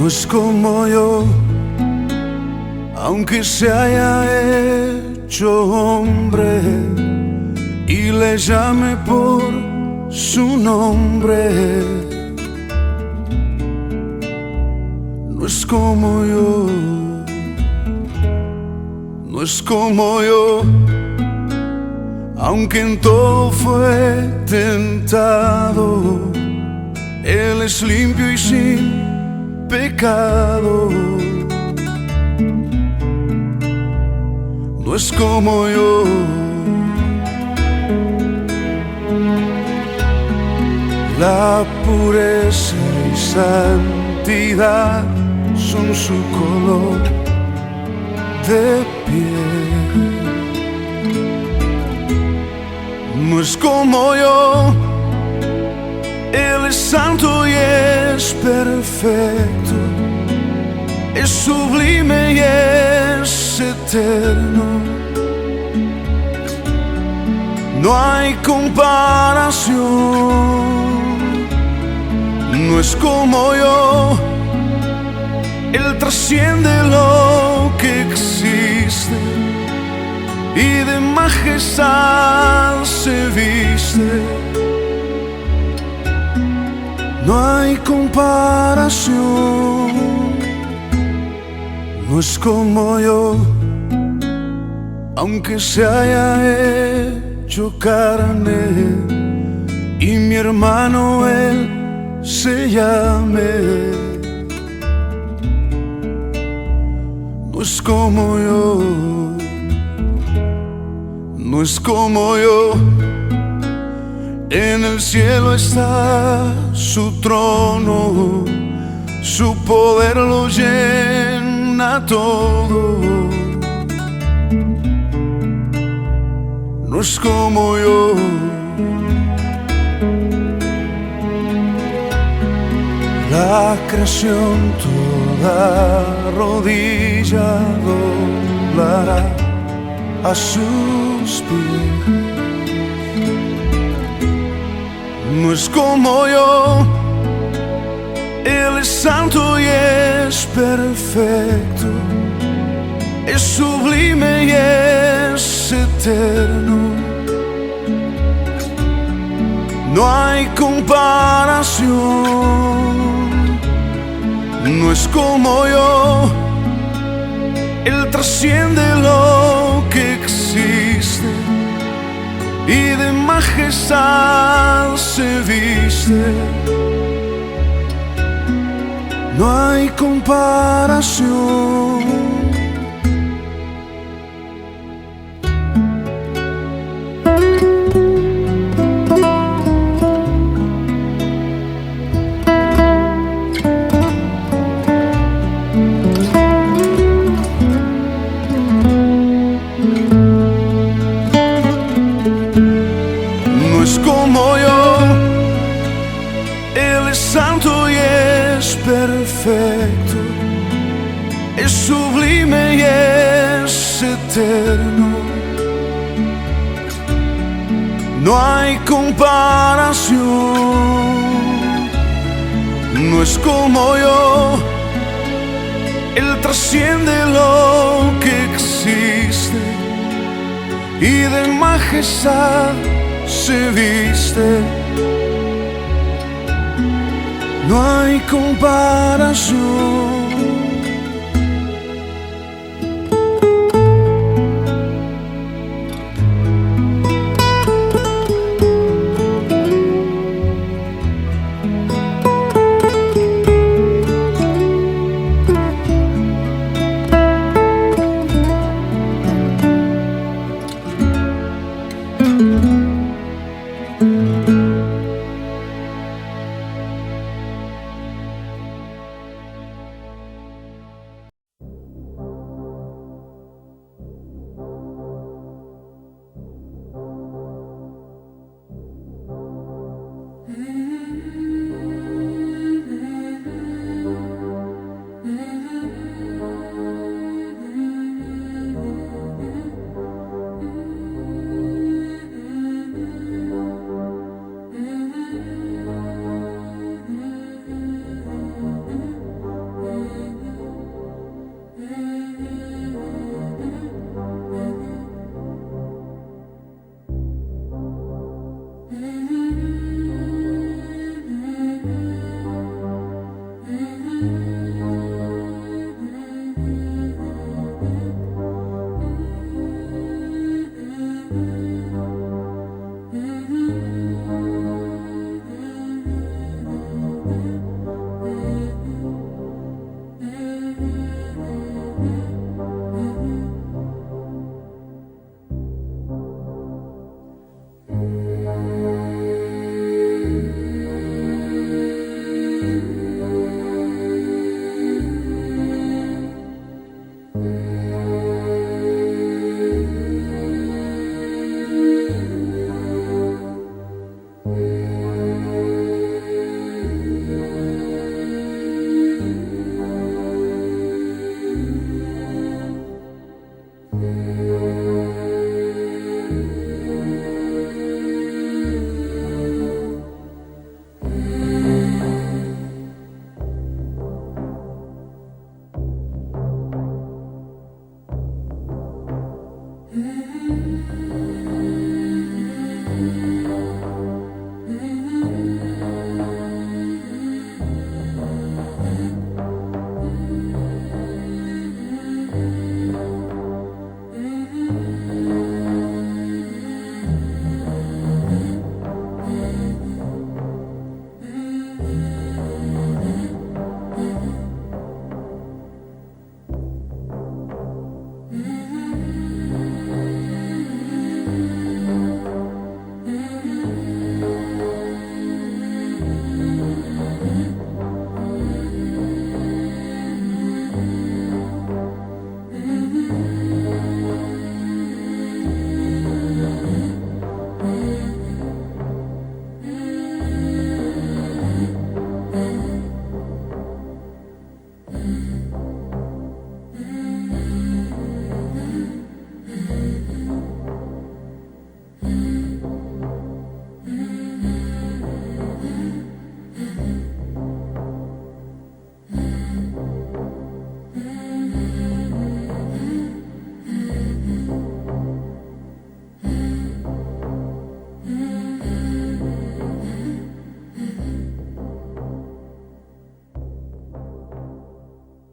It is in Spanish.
es como yo, aunque se haya hecho hombre y le llame por su nombre. No es como yo, no es como yo, aunque en todo fue tentado. Él es limpio y sin pecado. No es como yo, la pureza y santidad son su color de piel. No es como yo, Él es santo y es perfecto, es sublime y es eterno. No hay comparación. No es como yo, Él trasciende lo que existe y de majestad se viste. No hay comparación. No es como yo, aunque se haya hecho carne y mi hermano Él se llame. No es como yo, no es como yo. En el cielo está su trono, su poder lo llena todo. No es como yo, la creación toda rodilla doblará a sus pies. No es como yo, Él es santo y es perfecto, es sublime y es eterno. No hay comparación. No es como yo, Él trasciende lo que existe y de majestad se viste. No hay comparación. No es como yo, Él es santo y es perfecto, es sublime y es eterno. No hay comparación. No es como yo, Él trasciende lo que existe y de majestad se viste. No hay comparación.